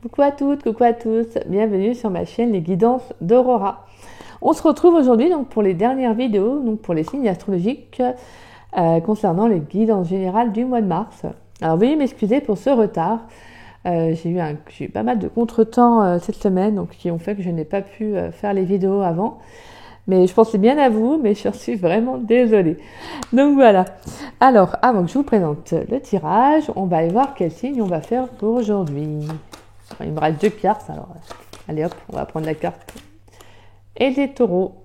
Coucou à toutes, coucou à tous, bienvenue sur ma chaîne Les Guidances d'Aurora. On se retrouve aujourd'hui donc pour les dernières vidéos, donc pour les signes astrologiques concernant les guidances générales du mois de mars. Alors veuillez m'excuser pour ce retard, j'ai eu pas mal de contretemps cette semaine, donc qui ont fait que je n'ai pas pu faire les vidéos avant. Mais je pensais bien à vous, mais je suis vraiment désolée. Donc voilà. Alors, avant que je vous présente le tirage, on va aller voir quel signe on va faire pour aujourd'hui. Il me reste 2 cartes, alors allez hop, on va prendre la carte. Et les taureaux.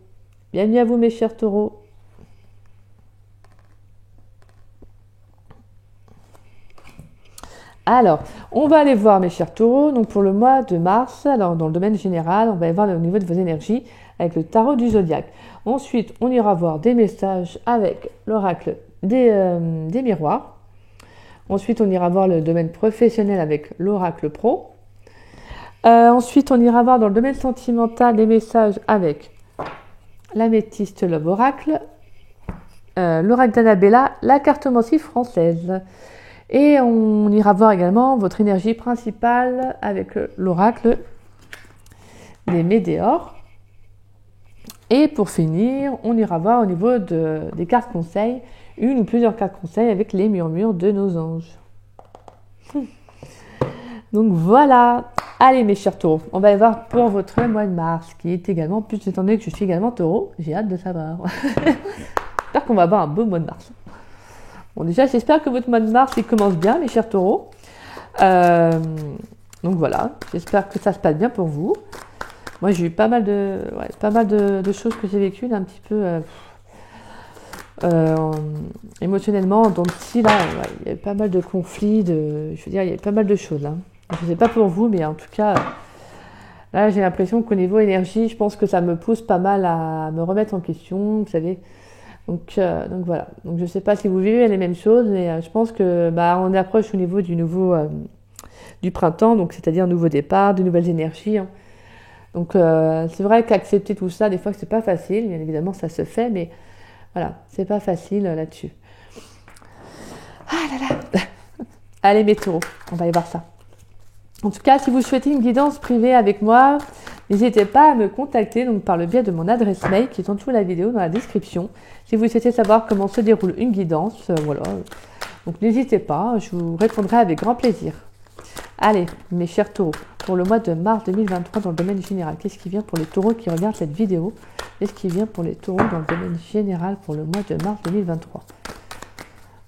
Bienvenue à vous mes chers taureaux. Alors, on va aller voir mes chers taureaux, donc pour le mois de mars, alors dans le domaine général, on va aller voir au niveau de vos énergies avec le tarot du zodiaque. Ensuite, on ira voir des messages avec l'oracle des miroirs. Ensuite, on ira voir le domaine professionnel avec l'oracle pro. Ensuite, on ira voir dans le domaine sentimental des messages avec l'améthyste love oracle, l'oracle d'Annabella, la cartomancie française. Et on ira voir également votre énergie principale avec l'oracle des météores. Et pour finir, on ira voir au niveau des cartes conseils, une ou plusieurs cartes conseils avec les murmures de nos anges. Donc voilà. Allez mes chers taureaux, on va aller voir pour votre mois de mars, qui est également, plus étant donné que je suis également taureau, j'ai hâte de savoir. J'espère qu'on va avoir un beau mois de mars. Bon déjà, j'espère que votre mois de mars, il commence bien mes chers taureaux. Donc voilà, j'espère que ça se passe bien pour vous. Moi j'ai eu pas mal de choses que j'ai vécues, un petit peu émotionnellement, donc si là, il y a eu pas mal de conflits, je veux dire, il y a eu pas mal de choses là. Je ne sais pas pour vous, mais en tout cas, là j'ai l'impression qu'au niveau énergie, je pense que ça me pousse pas mal à me remettre en question, vous savez. Donc voilà. Donc je ne sais pas si vous vivez les mêmes choses, mais je pense que on approche au niveau du printemps, donc c'est-à-dire un nouveau départ, de nouvelles énergies. Hein. Donc c'est vrai qu'accepter tout ça, des fois c'est pas facile, bien évidemment ça se fait, mais voilà, c'est pas facile là-dessus. Ah là là. Allez mes taureaux, on va aller voir ça. En tout cas, si vous souhaitez une guidance privée avec moi, n'hésitez pas à me contacter donc par le biais de mon adresse mail qui est en dessous de la vidéo dans la description. Si vous souhaitez savoir comment se déroule une guidance, voilà. Donc n'hésitez pas, je vous répondrai avec grand plaisir. Allez, mes chers taureaux, pour le mois de mars 2023 dans le domaine général, qu'est-ce qui vient pour les taureaux qui regardent cette vidéo? Qu'est-ce qui vient pour les taureaux dans le domaine général pour le mois de mars 2023?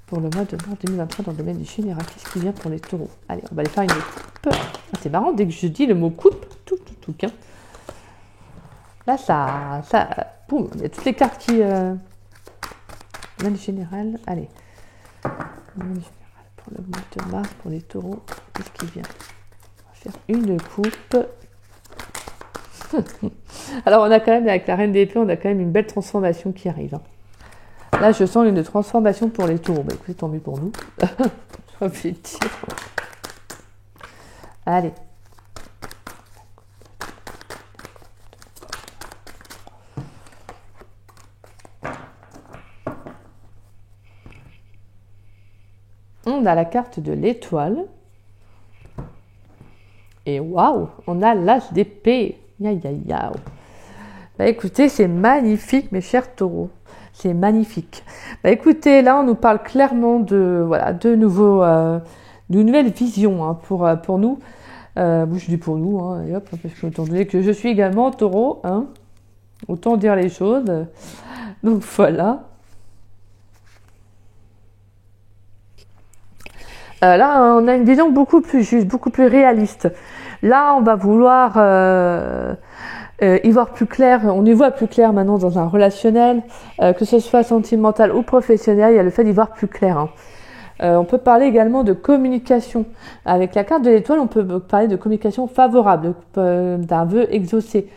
Pour le mois de mars 2023 dans le domaine général, qu'est-ce qui vient pour les taureaux? Allez, on va aller faire une coupe. Ah, c'est marrant, dès que je dis le mot coupe, tout. Hein. Là, ça, boum, il y a toutes les cartes qui... domaine général, allez. Domaine général pour le mois de mars, pour les taureaux, qu'est-ce qui vient? On va faire une coupe. Alors, on a quand même, avec la reine d'épée, on a quand même une belle transformation qui arrive. Hein. Là, je sens une transformation pour les taureaux. Bah, écoutez, tant mieux pour nous. Je vais dire. Allez. On a la carte de l'étoile. Et waouh, on a l'as d'épée. Bah, écoutez, c'est magnifique, mes chers taureaux. C'est magnifique. Bah, écoutez, là, on nous parle clairement de d'une nouvelle vision hein, pour nous. Je dis pour nous, hein, et hop, parce que étant donné que je suis également taureau, hein, autant dire les choses. Donc voilà. Là, on a une vision beaucoup plus juste, beaucoup plus réaliste. Là, on va vouloir y voir plus clair. On y voit plus clair maintenant dans un relationnel, que ce soit sentimental ou professionnel. Il y a le fait d'y voir plus clair. Hein. On peut parler également de communication. Avec la carte de l'étoile, on peut parler de communication favorable, d'un vœu exaucé.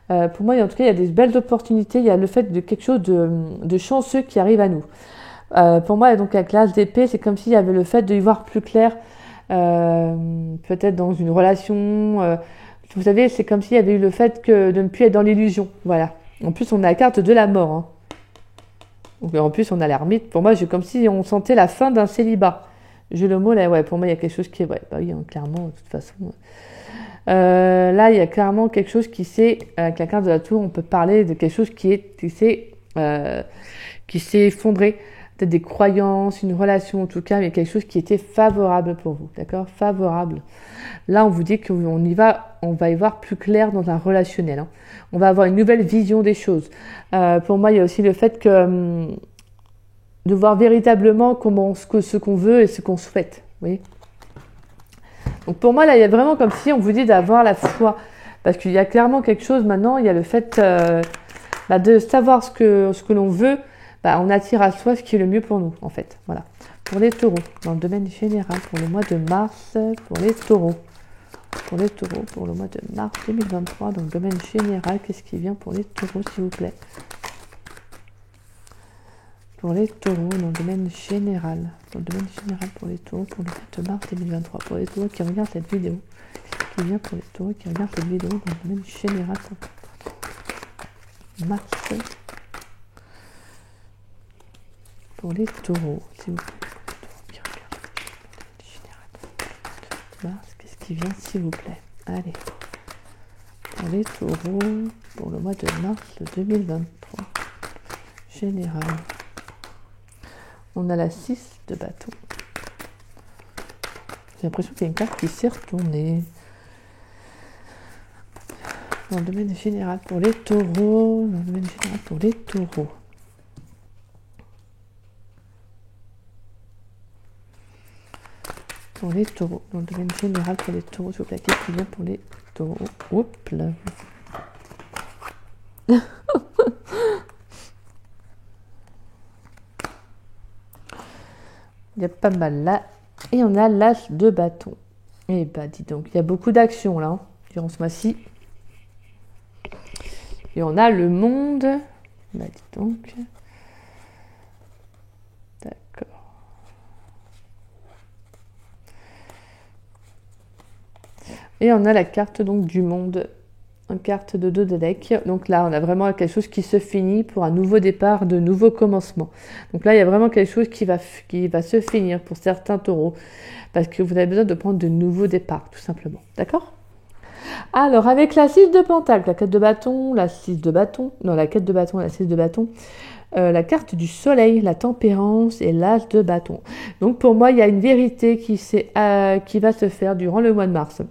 Pour moi, en tout cas, il y a des belles opportunités. Il y a le fait de quelque chose de chanceux qui arrive à nous. Pour moi, donc avec l'as d'épée, c'est comme s'il y avait le fait de y voir plus clair, peut-être dans une relation. Vous savez, c'est comme s'il y avait eu le fait de ne plus être dans l'illusion. Voilà. En plus, on a la carte de la mort. Hein. Donc, en plus, on a l'ermite. Pour moi, c'est comme si on sentait la fin d'un célibat. J'ai le mot là, ouais, pour moi, il y a quelque chose qui est... Ouais, bah oui, hein, clairement, de toute façon. Là, il y a clairement quelque chose qui s'est, avec la carte de la tour, on peut parler de quelque chose qui s'est effondré. Peut-être des croyances, une relation en tout cas, mais quelque chose qui était favorable pour vous, d'accord? Favorable. Là, on vous dit qu'on y va, on va y voir plus clair dans un relationnel. Hein. On va avoir une nouvelle vision des choses. Pour moi, il y a aussi le fait que de voir véritablement ce qu'on veut et ce qu'on souhaite. Vous voyez? Donc pour moi, là, il y a vraiment comme si on vous dit d'avoir la foi. Parce qu'il y a clairement quelque chose maintenant, il y a le fait de savoir ce que l'on veut, on attire à soi ce qui est le mieux pour nous, en fait. Voilà. Pour les taureaux, dans le domaine général, pour le mois de mars, pour les taureaux. Pour les taureaux, pour le mois de mars 2023, dans le domaine général, qu'est-ce qui vient pour les taureaux, s'il vous plaît? Pour les taureaux, dans le domaine général. Dans le domaine général, pour les taureaux, pour le mois de mars 2023. Pour les taureaux qui regardent cette vidéo. Qu'est-ce qui vient pour les taureaux qui regardent cette vidéo, dans le domaine général pour mars. Pour les taureaux, s'il vous plaît. Pour les taureaux qui regardent cette vidéo, dans le domaine général. Mars, qu'est-ce qui vient, s'il vous plaît? Allez. Pour les taureaux, pour le mois de mars 2023. Général. On a la 6 de bâton. J'ai l'impression qu'il y a une carte qui s'est retournée. Dans le domaine général pour les taureaux. Dans le domaine général pour les taureaux. Pour les taureaux. Dans le domaine général pour les taureaux. Je vous plaque qui vient pour les taureaux. Oups là. Il y a pas mal là. Et on a l'as de bâton. Et dis donc, il y a beaucoup d'actions là, durant ce mois-ci. Et on a le monde. Dis donc. D'accord. Et on a la carte donc du monde. Une carte de 2 de deck. Donc là, on a vraiment quelque chose qui se finit pour un nouveau départ, de nouveaux commencements. Donc là, il y a vraiment quelque chose qui va se finir pour certains taureaux. Parce que vous avez besoin de prendre de nouveaux départs, tout simplement. D'accord? Alors, avec la 6 de pentacle, la 4 de bâton, la 6 de bâton, non, la 4 de bâton et la 6 de bâton, la carte du soleil, la tempérance et l'as de bâton. Donc pour moi, il y a une vérité qui va se faire durant le mois de mars.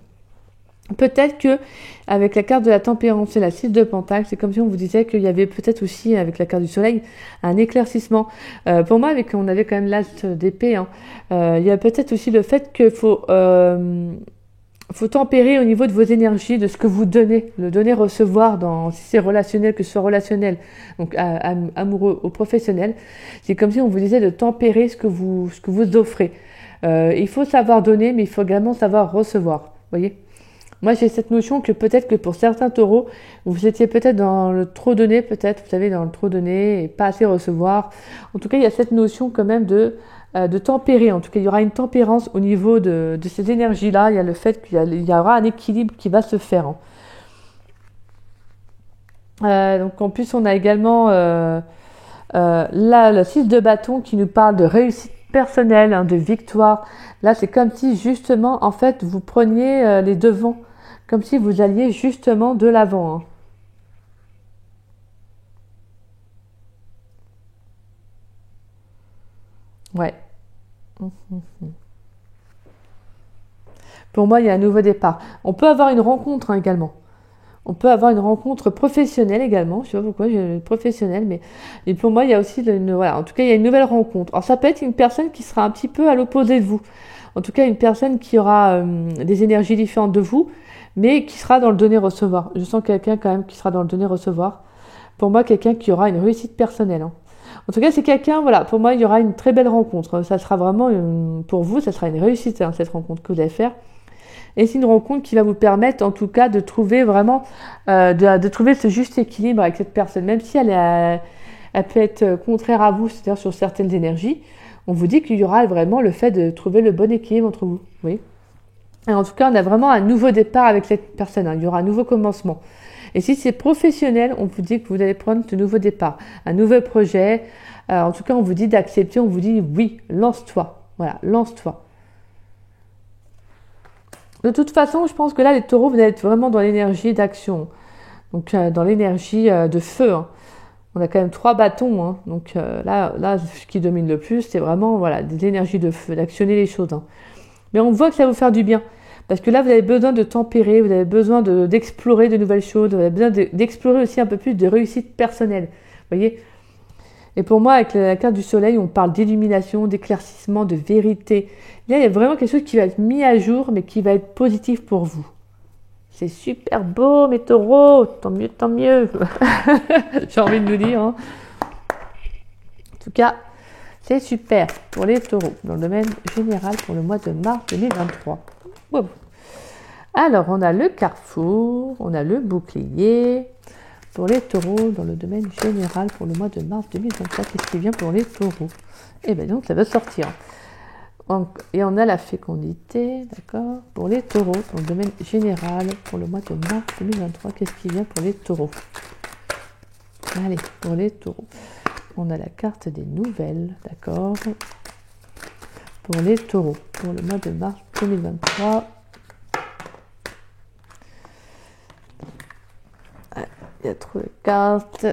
Peut-être que avec la carte de la tempérance et la 6 de pentacle, c'est comme si on vous disait qu'il y avait peut-être aussi avec la carte du soleil un éclaircissement. Pour moi, on avait quand même l'as d'épée. Hein, il y a peut-être aussi le fait qu'il faut tempérer au niveau de vos énergies, de ce que vous donnez, le donner-recevoir, si c'est relationnel, que ce soit relationnel, donc amoureux ou professionnel. C'est comme si on vous disait de tempérer ce que vous offrez. Il faut savoir donner, mais il faut également savoir recevoir. Vous voyez ? Moi, j'ai cette notion que peut-être que pour certains taureaux, vous étiez peut-être dans le trop donné, peut-être, vous savez, dans le trop donné et pas assez recevoir. En tout cas, il y a cette notion quand même de tempérer. En tout cas, il y aura une tempérance au niveau de ces énergies-là. Il y a le fait qu'il y aura un équilibre qui va se faire. Hein. Donc, en plus, on a également là, le 6 de bâton qui nous parle de réussite personnelle, hein, de victoire. Là, c'est comme si, justement, en fait, vous preniez les devants. Comme si vous alliez justement de l'avant. Hein. Ouais. Pour moi, il y a un nouveau départ. On peut avoir une rencontre hein, également. On peut avoir une rencontre professionnelle également. Je ne sais pas pourquoi, j'ai professionnelle, mais et pour moi, il y a aussi voilà. En tout cas, il y a une nouvelle rencontre. Alors, ça peut être une personne qui sera un petit peu à l'opposé de vous. En tout cas, une personne qui aura des énergies différentes de vous, mais qui sera dans le donner-recevoir. Je sens quelqu'un quand même qui sera dans le donner-recevoir. Pour moi, quelqu'un qui aura une réussite personnelle. Hein. En tout cas, c'est quelqu'un, voilà, pour moi, il y aura une très belle rencontre. Ça sera vraiment, pour vous, ça sera une réussite, hein, cette rencontre que vous allez faire. Et c'est une rencontre qui va vous permettre, en tout cas, de trouver vraiment, de trouver ce juste équilibre avec cette personne. Même si elle peut être contraire à vous, c'est-à-dire sur certaines énergies, on vous dit qu'il y aura vraiment le fait de trouver le bon équilibre entre vous. Oui. Et en tout cas, on a vraiment un nouveau départ avec cette personne. Hein. Il y aura un nouveau commencement. Et si c'est professionnel, on vous dit que vous allez prendre ce nouveau départ, un nouveau projet. En tout cas, on vous dit d'accepter, on vous dit oui, lance-toi. Voilà, lance-toi. De toute façon, je pense que là, les taureaux, vous allez être vraiment dans l'énergie d'action. Donc, dans l'énergie de feu. Hein. On a quand même 3 bâtons. Hein. Donc, là, ce qui domine le plus, c'est vraiment voilà, de l'énergie de feu, d'actionner les choses. Hein. Mais on voit que ça va vous faire du bien. Parce que là, vous avez besoin de tempérer, vous avez besoin d'explorer de nouvelles choses, vous avez besoin d'explorer aussi un peu plus de réussite personnelle. Vous voyez? Et pour moi, avec la carte du soleil, on parle d'illumination, d'éclaircissement, de vérité. Là, il y a vraiment quelque chose qui va être mis à jour, mais qui va être positif pour vous. C'est super beau, mes taureaux. Tant mieux, tant mieux. J'ai envie de nous dire. Hein. En tout cas, c'est super pour les taureaux, dans le domaine général pour le mois de mars 2023. Wow. Alors, on a le carrefour, on a le bouclier. Pour les taureaux, dans le domaine général pour le mois de mars 2024, qu'est-ce qui vient pour les taureaux? Eh bien, donc, ça va sortir. Et on a la fécondité, d'accord? Pour les taureaux, dans le domaine général pour le mois de mars 2023, qu'est-ce qui vient pour les taureaux? Allez, pour les taureaux. On a la carte des nouvelles, d'accord? Pour les taureaux, pour le mois de mars 2023. Il y a trop de cartes.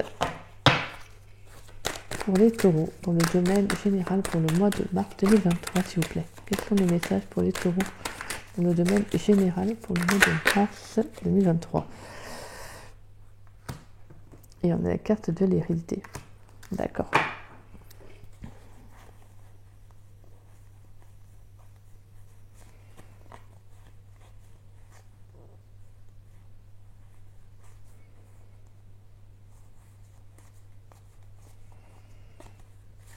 Pour les taureaux, dans le domaine général pour le mois de mars 2023, s'il vous plaît. Quels sont les messages pour les taureaux dans le domaine général pour le mois de mars 2023? Et on a la carte de l'hérédité. D'accord.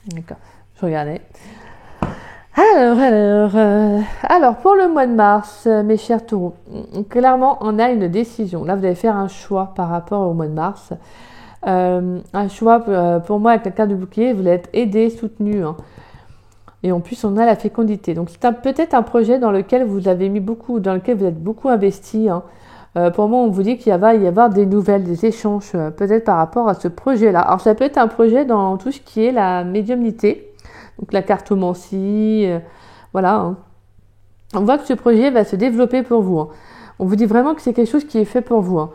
D'accord, je regardais. Alors, pour le mois de mars, mes chers taureaux, clairement, on a une décision. Là, vous allez faire un choix par rapport au mois de mars. Un choix, pour moi, avec la carte du bouclier, vous allez être aidé, soutenu. Hein. Et en plus, on a la fécondité. Donc, c'est peut-être un projet dans lequel vous avez mis beaucoup, dans lequel vous êtes beaucoup investi. Hein. Pour moi, on vous dit qu'il va y avoir des nouvelles, des échanges, peut-être par rapport à ce projet-là. Alors, ça peut être un projet dans tout ce qui est la médiumnité, donc la cartomancie, voilà. Hein. On voit que ce projet va se développer pour vous. Hein. On vous dit vraiment que c'est quelque chose qui est fait pour vous, hein,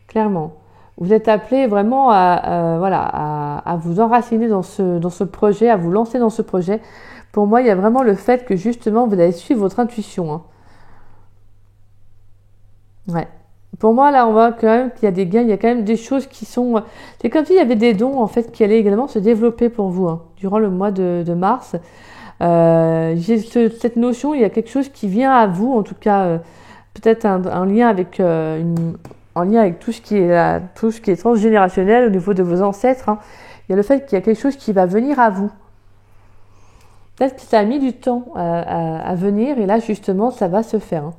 clairement. Vous êtes appelé vraiment à vous enraciner dans ce projet, à vous lancer dans ce projet. Pour moi, il y a vraiment le fait que justement, vous allez suivre votre intuition. Hein. Ouais. Pour moi, là, on voit quand même qu'il y a des gains, il y a quand même des choses qui sont... C'est comme s'il y avait des dons, en fait, qui allaient également se développer pour vous, hein, durant le mois de mars. J'ai cette notion, il y a quelque chose qui vient à vous, en tout cas, peut-être un lien avec... en lien avec tout ce qui est transgénérationnel au niveau de vos ancêtres. Hein. Il y a le fait qu'il y a quelque chose qui va venir à vous. Peut-être que ça a mis du temps à venir, et là, justement, ça va se faire. Hein.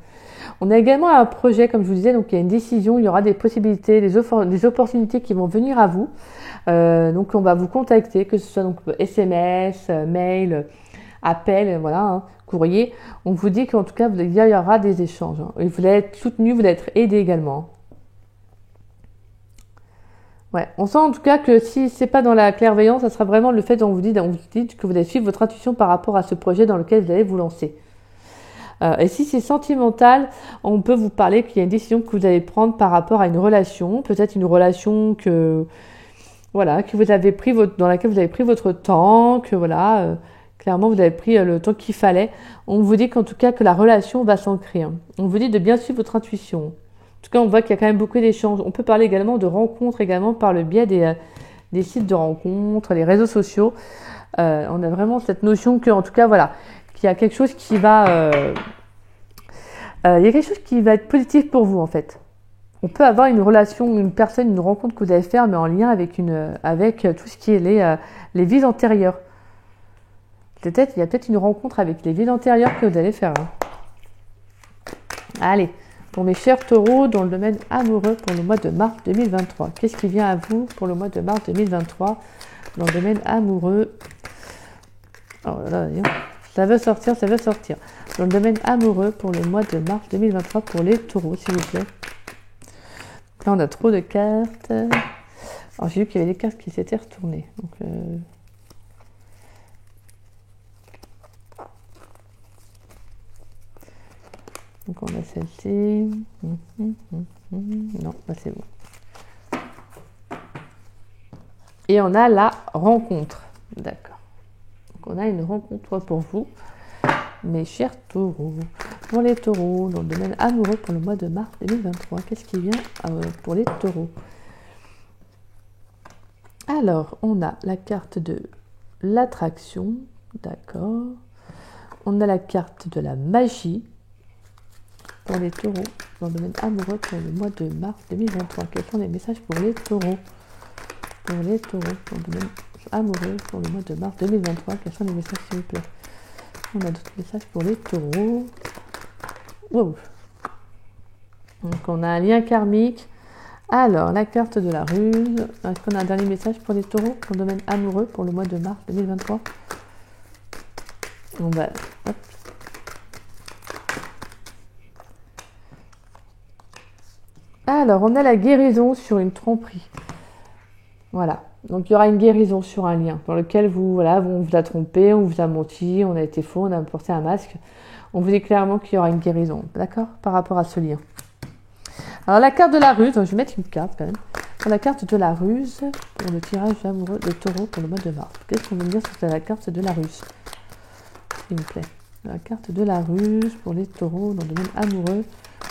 On a également un projet, comme je vous disais, donc il y a une décision, il y aura des possibilités, des opportunités qui vont venir à vous. Donc on va vous contacter, que ce soit donc SMS, mail, appel, voilà, hein, courrier. On vous dit qu'en tout cas, il y aura des échanges. Hein. Et vous allez être soutenu, vous allez être aidé également. Ouais, on sent en tout cas que si c'est pas dans la clairvoyance, ça sera vraiment le fait dont on vous dit que vous allez suivre votre intuition par rapport à ce projet dans lequel vous allez vous lancer. Et si c'est sentimental, on peut vous parler qu'il y a une décision que vous allez prendre par rapport à une relation, peut-être une relation que vous avez pris dans laquelle vous avez pris votre temps, que voilà, clairement vous avez pris le temps qu'il fallait. On vous dit qu'en tout cas que la relation va s'ancrer. Hein. On vous dit de bien suivre votre intuition. En tout cas, on voit qu'il y a quand même beaucoup d'échanges. On peut parler également de rencontres également par le biais des sites de rencontres, les réseaux sociaux. On a vraiment cette notion que, en tout cas, voilà, qu'il y a quelque chose qui va, il y a quelque chose qui va être positif pour vous en fait. On peut avoir une relation, une personne, une rencontre que vous allez faire, mais en lien avec tout ce qui est les vies antérieures. Il y a peut-être une rencontre avec les vies antérieures que vous allez faire. Hein. Allez. Pour mes chers taureaux, dans le domaine amoureux pour le mois de mars 2023. Qu'est-ce qui vient à vous pour le mois de mars 2023 dans le domaine amoureux? Oh là là, ça veut sortir. Dans le domaine amoureux pour le mois de mars 2023 pour les taureaux, s'il vous plaît. Donc là, on a trop de cartes. Alors, j'ai vu qu'il y avait des cartes qui s'étaient retournées. Donc, Donc on a celle-ci. Non, bah c'est bon. Et on a la rencontre. D'accord. Donc on a une rencontre pour vous, mes chers taureaux. Pour les taureaux, dans le domaine amoureux pour le mois de mars 2023, qu'est-ce qui vient pour les taureaux? Alors, on a la carte de l'attraction, d'accord. On a la carte de la magie pour les taureaux, dans le domaine amoureux pour le mois de mars 2023. Quels sont les messages pour les taureaux? Pour les taureaux, dans le domaine amoureux pour le mois de mars 2023, quels sont les messages s'il vous plaît? On a d'autres messages pour les taureaux. Wow. Donc on a un lien karmique. Alors, la carte de la ruse. Est-ce qu'on a un dernier message pour les taureaux pour le domaine amoureux pour le mois de mars 2023? On va... Hop. Alors, on a la guérison sur une tromperie. Voilà. Donc, il y aura une guérison sur un lien dans lequel vous, voilà, on vous a trompé, on vous a menti, on a été faux, on a porté un masque. On vous dit clairement qu'il y aura une guérison, d'accord, par rapport à ce lien. Alors, la carte de la ruse, donc je vais mettre une carte quand même. Pour la carte de la ruse, pour le tirage amoureux de taureau pour le mois de mars. Qu'est-ce qu'on veut dire sur la carte de la ruse? S'il vous plaît. La carte de la ruse pour les taureaux dans le domaine amoureux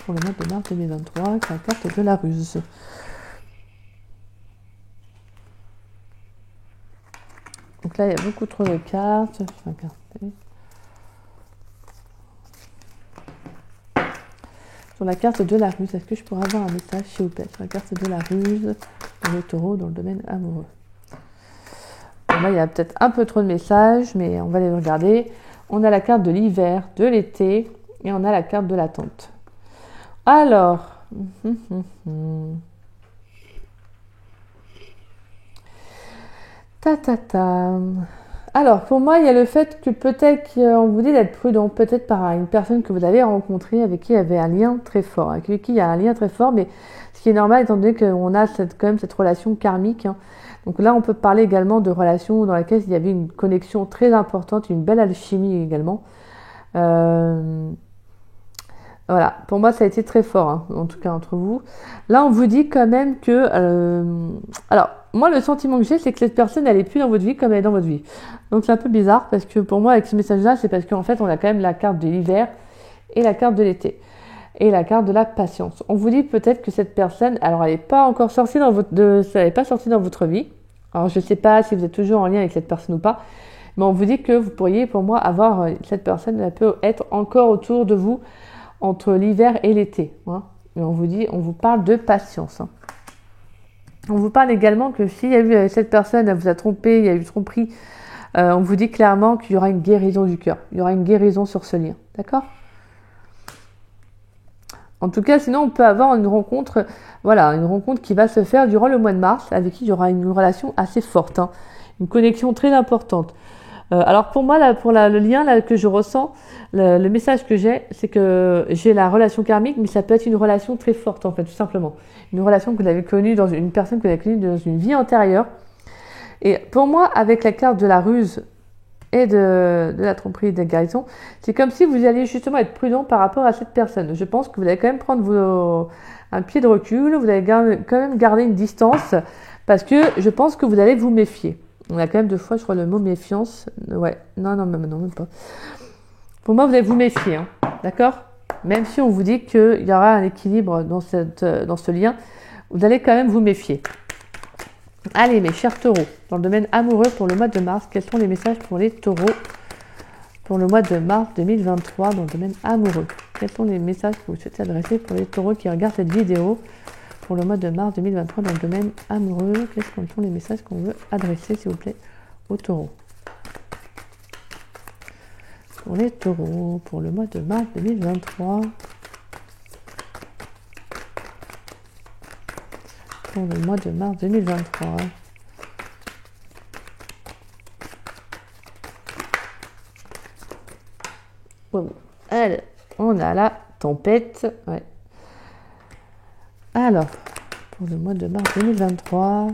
pour le mois de mars 2023. C'est la carte de la ruse. Donc là, il y a beaucoup trop de cartes. Je vais regarder. Sur la carte de la ruse, est-ce que je pourrais avoir un message, s'il vous plaît, sur la carte de la ruse pour le taureau dans le domaine amoureux? Bon, là, il y a peut-être un peu trop de messages, mais on va les regarder. On a la carte de l'hiver, de l'été, et on a la carte de l'attente. Alors, Alors, pour moi, il y a le fait que peut-être qu'on vous dit d'être prudent, peut-être par une personne que vous avez rencontrée, avec qui il y avait un lien très fort, avec qui il y a un lien très fort, mais ce qui est normal étant donné qu'on a quand même cette relation karmique. Hein. Donc là, on peut parler également de relations dans lesquelles il y avait une connexion très importante, une belle alchimie également. Voilà, pour moi, ça a été très fort, hein, en tout cas entre vous. Là, on vous dit quand même que... alors, moi, le sentiment que j'ai, c'est que cette personne, elle n'est plus dans votre vie comme elle est dans votre vie. Donc, c'est un peu bizarre, parce que pour moi, avec ce message-là, c'est parce qu'en fait, on a quand même la carte de l'hiver et la carte de l'été. Et la carte de la patience. On vous dit peut-être que cette personne, alors, elle n'est pas encore sortie dans votre... elle n'est pas sortie dans votre vie. Alors, je ne sais pas si vous êtes toujours en lien avec cette personne ou pas. Mais on vous dit que vous pourriez, pour moi, avoir... cette personne, elle peut être encore autour de vous entre l'hiver et l'été. Hein. Et on vous parle de patience. Hein. On vous parle également que s'il y a eu cette personne, elle vous a trompé, il y a eu tromperie, on vous dit clairement qu'il y aura une guérison du cœur. Il y aura une guérison sur ce lien. D'accord? En tout cas, sinon, on peut avoir une rencontre, voilà, une rencontre qui va se faire durant le mois de mars, avec qui il y aura une relation assez forte, hein, une connexion très importante. Alors pour moi, là, pour le lien là, que je ressens, le message que j'ai, c'est que j'ai la relation karmique, mais ça peut être une relation très forte en fait, tout simplement. Une relation que vous avez connue dans une personne que vous avez connue dans une vie antérieure. Et pour moi, avec la carte de la ruse et de la tromperie et de la guérison, c'est comme si vous alliez justement être prudent par rapport à cette personne. Je pense que vous allez quand même prendre un pied de recul, vous allez quand même garder une distance, parce que je pense que vous allez vous méfier. On a quand même deux fois, je crois, le mot méfiance. Ouais, non, même pas. Pour moi, vous allez vous méfier, hein, d'accord? Même si on vous dit qu'il y aura un équilibre dans ce lien, vous allez quand même vous méfier. Allez, mes chers taureaux, dans le domaine amoureux pour le mois de mars, quels sont les messages pour les taureaux pour le mois de mars 2023 dans le domaine amoureux? Quels sont les messages que vous souhaitez adresser pour les taureaux qui regardent cette vidéo pour le mois de mars 2023 dans le domaine amoureux? Quels sont les messages qu'on veut adresser, s'il vous plaît, aux taureaux? Pour les taureaux, pour le mois de mars 2023. Pour le mois de mars 2023. Bon, allez, on a la tempête. Ouais. Alors, pour le mois de mars 2023,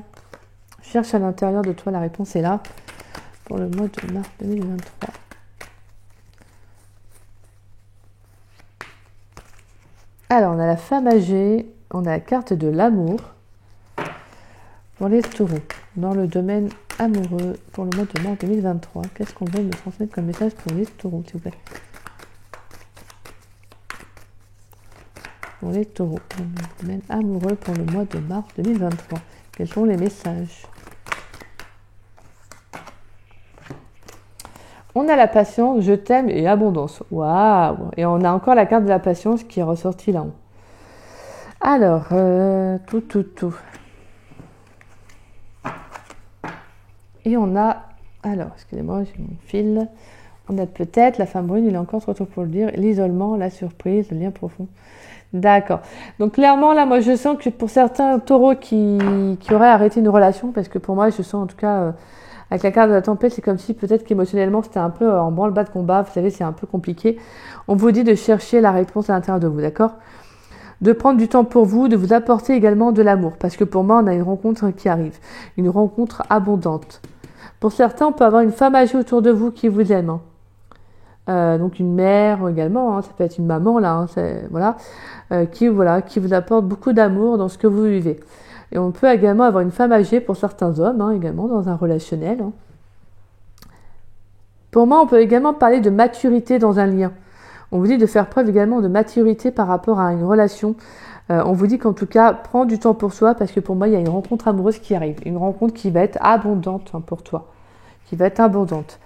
cherche à l'intérieur de toi, la réponse est là. Pour le mois de mars 2023. Alors, on a la femme âgée, on a la carte de l'amour pour les taureaux, dans le domaine amoureux pour le mois de mars 2023. Qu'est-ce qu'on veut me transmettre comme message pour les taureaux, s'il vous plaît? Pour les taureaux, dans le domaine amoureux pour le mois de mars 2023. Quels sont les messages? On a la patience, je t'aime et abondance. Waouh! Et on a encore la carte de la patience qui est ressortie là-haut. Alors, tout. Et on a, alors, excusez-moi, j'ai mon fil. On a peut-être la femme brune, il est encore trop tôt pour le dire, l'isolement, la surprise, le lien profond. D'accord. Donc clairement, là, moi, je sens que pour certains taureaux qui auraient arrêté une relation, parce que pour moi, je sens en tout cas, avec la carte de la tempête, c'est comme si peut-être qu'émotionnellement, c'était un peu en branle-bas de combat. Vous savez, c'est un peu compliqué. On vous dit de chercher la réponse à l'intérieur de vous, d'accord? De prendre du temps pour vous, de vous apporter également de l'amour. Parce que pour moi, on a une rencontre qui arrive. Une rencontre abondante. Pour certains, on peut avoir une femme âgée autour de vous qui vous aime. Donc une mère également, hein, ça peut être une maman là, hein, qui vous apporte beaucoup d'amour dans ce que vous vivez. Et on peut également avoir une femme âgée pour certains hommes, hein, également dans un relationnel. Hein. Pour moi, on peut également parler de maturité dans un lien. On vous dit de faire preuve également de maturité par rapport à une relation. On vous dit qu'en tout cas, prends du temps pour soi parce que pour moi, il y a une rencontre amoureuse qui arrive. Une rencontre qui va être abondante pour toi. Qui va être abondante.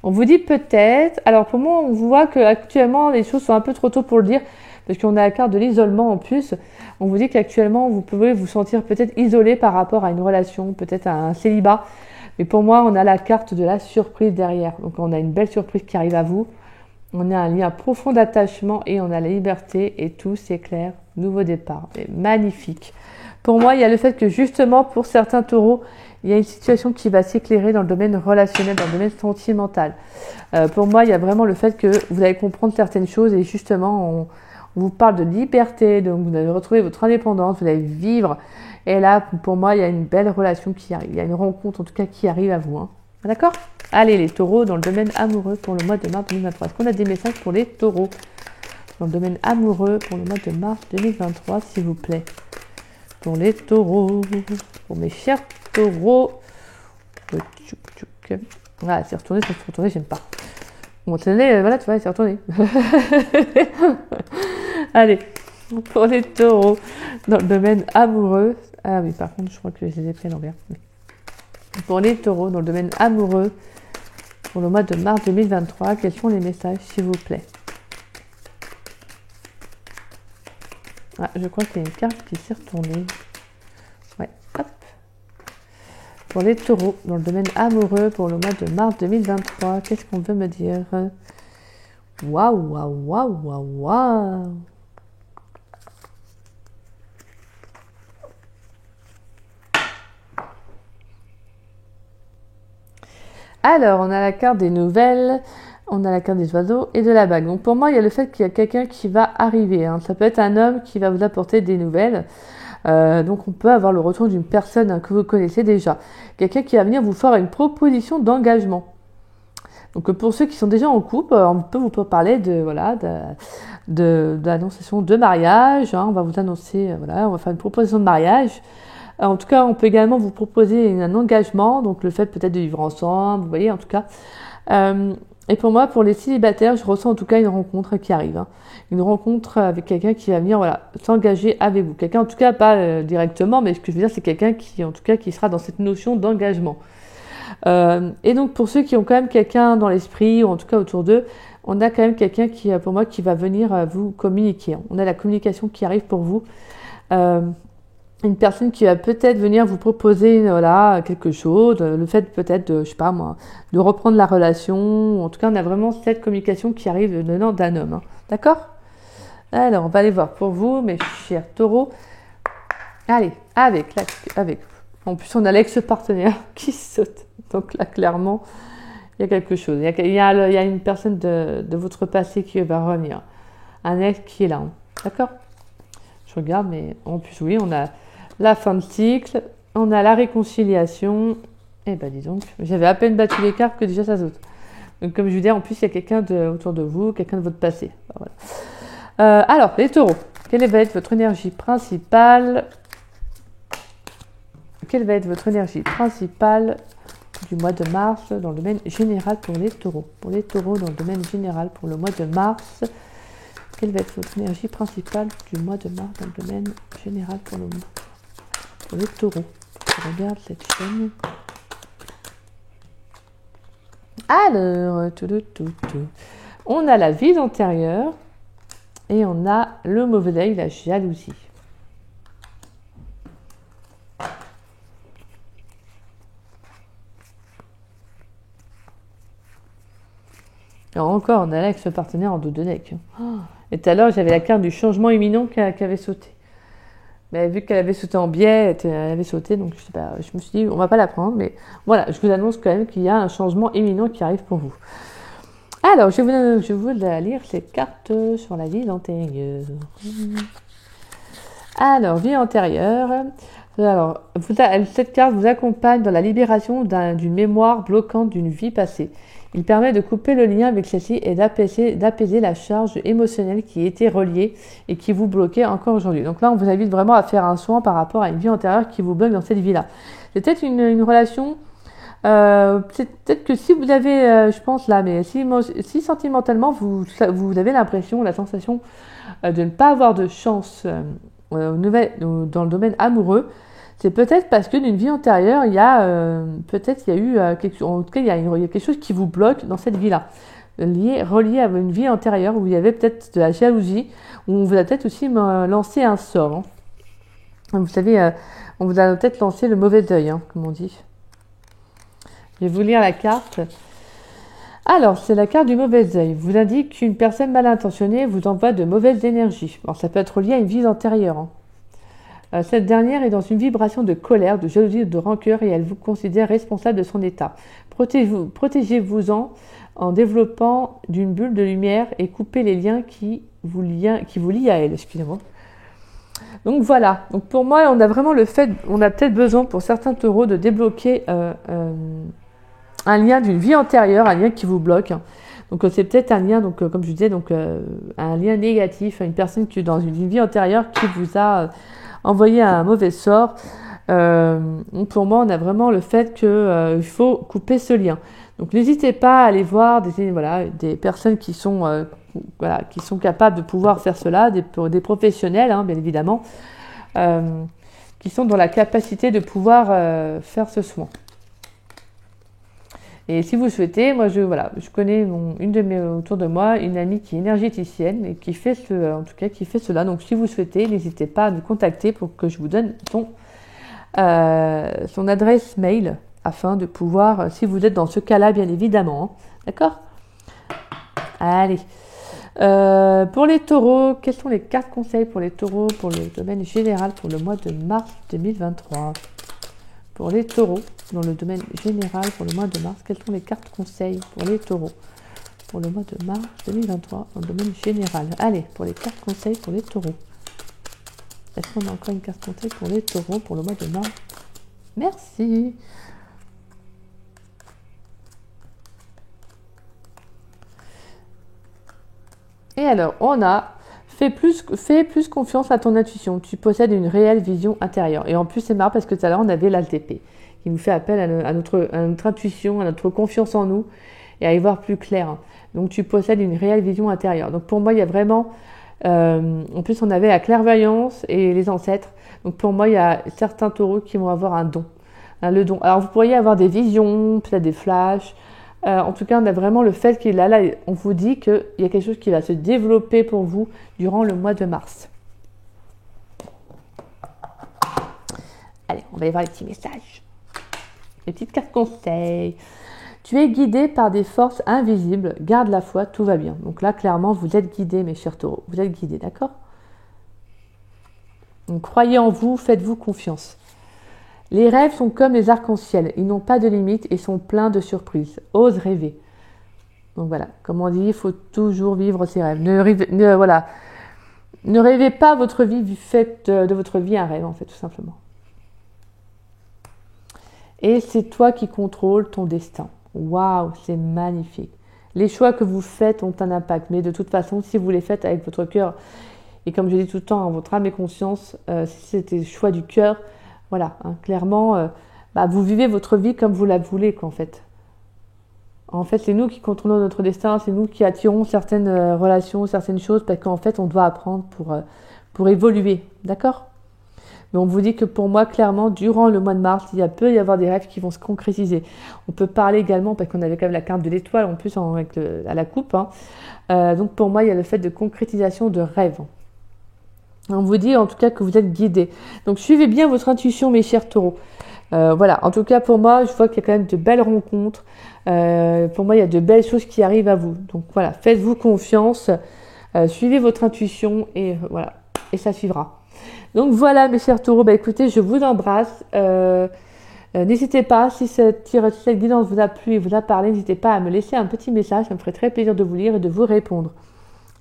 On vous dit peut-être, alors pour moi, on voit qu'actuellement, les choses sont un peu trop tôt pour le dire parce qu'on a la carte de l'isolement en plus. On vous dit qu'actuellement, vous pouvez vous sentir peut-être isolé par rapport à une relation, peut-être à un célibat. Mais pour moi, on a la carte de la surprise derrière. Donc, on a une belle surprise qui arrive à vous. On a un lien profond d'attachement et on a la liberté et tout s'éclaire. Nouveau départ. Et magnifique. Pour moi, il y a le fait que justement, pour certains taureaux, il y a une situation qui va s'éclairer dans le domaine relationnel, dans le domaine sentimental. Pour moi, il y a vraiment le fait que vous allez comprendre certaines choses et justement, on vous parle de liberté, donc vous allez retrouver votre indépendance, vous allez vivre. Et là, pour moi, il y a une belle relation qui arrive. Il y a une rencontre, en tout cas, qui arrive à vous. Hein. D'accord? Allez, les taureaux, dans le domaine amoureux pour le mois de mars 2023. Est-ce qu'on a des messages pour les taureaux? Dans le domaine amoureux pour le mois de mars 2023, s'il vous plaît. Pour les taureaux, pour mes chers taureaux. Voilà, c'est retourné, j'aime pas. Bon, tenez, voilà, tu vois, c'est retourné. Allez, pour les taureaux, dans le domaine amoureux. Ah oui, par contre, je crois que je les ai pris à l'envers. Pour les taureaux, dans le domaine amoureux, pour le mois de mars 2023, quels sont les messages, s'il vous plaît? Ah, je crois qu'il y a une carte qui s'est retournée. Ouais, hop. Pour les taureaux, dans le domaine amoureux, pour le mois de mars 2023, qu'est-ce qu'on veut me dire? Waouh. Alors, on a la carte des nouvelles, on a la carte des oiseaux et de la bague. Donc pour moi, il y a le fait qu'il y a quelqu'un qui va arriver. Hein. Ça peut être un homme qui va vous apporter des nouvelles. Donc on peut avoir le retour d'une personne que vous connaissez déjà. Quelqu'un qui va venir vous faire une proposition d'engagement. Donc pour ceux qui sont déjà en couple, on peut vous parler d'annonciation de mariage. Hein. On va vous annoncer, on va faire une proposition de mariage. En tout cas, on peut également vous proposer un engagement, donc le fait peut-être de vivre ensemble, vous voyez, en tout cas. Et pour moi, pour les célibataires, je ressens en tout cas une rencontre qui arrive. Hein. Une rencontre avec quelqu'un qui va venir s'engager avec vous. Quelqu'un, en tout cas, pas directement, mais ce que je veux dire, c'est quelqu'un qui, en tout cas, qui sera dans cette notion d'engagement. Et donc, pour ceux qui ont quand même quelqu'un dans l'esprit, ou en tout cas autour d'eux, on a quand même quelqu'un qui, pour moi, qui va venir vous communiquer. On a la communication qui arrive pour vous. Une personne qui va peut-être venir vous proposer quelque chose, le fait peut-être de, je sais pas moi, de reprendre la relation. En tout cas, on a vraiment cette communication qui arrive venant d'un homme. Hein. D'accord? Alors, on va aller voir pour vous, mes chers taureaux. Allez, avec. En plus, on a l'ex-partenaire qui saute. Donc là, clairement, il y a quelque chose. Il y a une personne de votre passé qui va revenir. Un ex qui est là. Hein. D'accord? Je regarde, mais en plus, oui, on a la fin de cycle, on a la réconciliation. Eh ben, dis donc, j'avais à peine battu les cartes que déjà ça saute. Donc, comme je vous dis, en plus, il y a quelqu'un autour de vous, quelqu'un de votre passé. Voilà. Alors, les taureaux. Quelle va être votre énergie principale? Quelle va être votre énergie principale du mois de mars dans le domaine général pour les taureaux? Pour les taureaux dans le domaine général pour le mois de mars, quelle va être votre énergie principale du mois de mars dans le domaine général pour les taureaux? Je regarde cette chaîne. Alors, on a la vie antérieure et on a le mauvais œil, la jalousie. Alors encore, on a l'ex partenaire en dos de deck. Et tout à l'heure, j'avais la carte du changement imminent qui avait sauté. Mais vu qu'elle avait sauté en biais, elle avait sauté, donc je sais pas, je me suis dit, on va pas la prendre, mais voilà, je vous annonce quand même qu'il y a un changement imminent qui arrive pour vous. Alors, je vais vous lire ces cartes sur la vie antérieure. Alors, vie antérieure. Alors, cette carte vous accompagne dans la libération d'une mémoire bloquante d'une vie passée. Il permet de couper le lien avec celle-ci et d'apaiser la charge émotionnelle qui était reliée et qui vous bloquait encore aujourd'hui. Donc là, on vous invite vraiment à faire un soin par rapport à une vie antérieure qui vous bloque dans cette vie-là. C'est peut-être une relation, c'est peut-être que si vous avez, je pense là, mais si sentimentalement, vous avez l'impression, la sensation de ne pas avoir de chance dans le domaine amoureux, c'est peut-être parce que d'une vie antérieure, il y a eu quelque chose, en tout cas, il y a quelque chose qui vous bloque dans cette vie-là, relié à une vie antérieure où il y avait peut-être de la jalousie, où on vous a peut-être aussi lancé un sort. Hein. Vous savez, on vous a peut-être lancé le mauvais œil, hein, comme on dit. Je vais vous lire la carte. Alors, c'est la carte du mauvais œil. Vous indique qu'une personne mal intentionnée vous envoie de mauvaises énergies. Alors, ça peut être lié à une vie antérieure. Hein. Cette dernière est dans une vibration de colère, de jalousie, de rancœur et elle vous considère responsable de son état. Protégez-vous-en en développant d'une bulle de lumière et coupez les liens qui vous lient à elle. Excusez-moi. Donc voilà. Donc pour moi, on a vraiment on a peut-être besoin pour certains taureaux de débloquer un lien d'une vie antérieure, un lien qui vous bloque. Donc c'est peut-être un lien, donc comme je disais, un lien négatif, une personne qui est dans une vie antérieure qui vous a envoyer un mauvais sort. Pour moi, on a vraiment le fait qu'il faut couper ce lien. Donc n'hésitez pas à aller voir des personnes qui sont capables de pouvoir faire cela, des professionnels, hein, bien évidemment, qui sont dans la capacité de pouvoir faire ce soin. Et si vous souhaitez, moi je connais autour de moi une amie qui est énergéticienne et qui fait cela. Donc si vous souhaitez, n'hésitez pas à nous contacter pour que je vous donne son adresse mail afin de pouvoir, si vous êtes dans ce cas-là, bien évidemment. Hein, d'accord? Allez. Pour les taureaux, quels sont les 4 conseils pour les taureaux pour le domaine général pour le mois de mars 2023? Pour les taureaux, dans le domaine général pour le mois de mars, quels sont les 4 conseils pour les taureaux pour le mois de mars 2023 dans le domaine général? Allez, pour les 4 conseils pour les taureaux. Est-ce qu'on a encore une carte conseil pour les taureaux pour le mois de mars? Merci. Et alors, on a fais plus confiance à ton intuition. Tu possèdes une réelle vision intérieure. Et en plus, c'est marrant parce que tout à l'heure, on avait l'ALTP qui nous fait appel à notre intuition, à notre confiance en nous et à y voir plus clair. Donc, tu possèdes une réelle vision intérieure. Donc, pour moi, il y a vraiment... en plus, on avait la clairvoyance et les ancêtres. Donc, pour moi, il y a certains taureaux qui vont avoir un don. Le don. Alors, vous pourriez avoir des visions, peut-être des flashs. En tout cas, on a vraiment le fait qu'il a là, on vous dit qu'il y a quelque chose qui va se développer pour vous durant le mois de mars. Allez, on va aller voir les petits messages. Les petites cartes conseils. Tu es guidé par des forces invisibles. Garde la foi, tout va bien. Donc là, clairement, vous êtes guidés, mes chers taureaux. Vous êtes guidés, d'accord? Donc, croyez en vous, faites-vous confiance. Les rêves sont comme les arcs-en-ciel, ils n'ont pas de limite et sont pleins de surprises. Ose rêver. Donc voilà, comme on dit, il faut toujours vivre ses rêves. Ne rêvez pas votre vie, faites de votre vie un rêve en fait, tout simplement. Et c'est toi qui contrôles ton destin. Waouh, c'est magnifique. Les choix que vous faites ont un impact, mais de toute façon, si vous les faites avec votre cœur Et comme je dis tout le temps, votre âme et conscience, si c'était le choix du cœur, voilà, hein, clairement, vous vivez votre vie comme vous la voulez, quoi, en fait. En fait, c'est nous qui contrôlons notre destin, c'est nous qui attirons certaines relations, certaines choses, parce qu'en fait, on doit apprendre pour évoluer, d'accord? Mais on vous dit que pour moi, clairement, durant le mois de mars, il peut y avoir des rêves qui vont se concrétiser. On peut parler également, parce qu'on avait quand même la carte de l'étoile, en plus à la coupe. Hein. Donc pour moi, il y a le fait de concrétisation de rêves. On vous dit en tout cas que vous êtes guidés. Donc suivez bien votre intuition, mes chers taureaux. Voilà, en tout cas pour moi, je vois qu'il y a quand même de belles rencontres. Pour moi, il y a de belles choses qui arrivent à vous. Donc voilà, faites-vous confiance, suivez votre intuition et voilà, et ça suivra. Donc voilà mes chers taureaux, écoutez, je vous embrasse. N'hésitez pas, si cette guidance vous a plu et vous a parlé, n'hésitez pas à me laisser un petit message, ça me ferait très plaisir de vous lire et de vous répondre.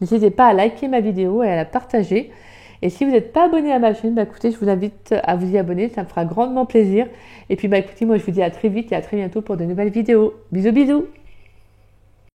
N'hésitez pas à liker ma vidéo et à la partager. Et si vous n'êtes pas abonné à ma chaîne, écoutez, je vous invite à vous y abonner, ça me fera grandement plaisir. Et puis écoutez, moi je vous dis à très vite et à très bientôt pour de nouvelles vidéos. Bisous bisous.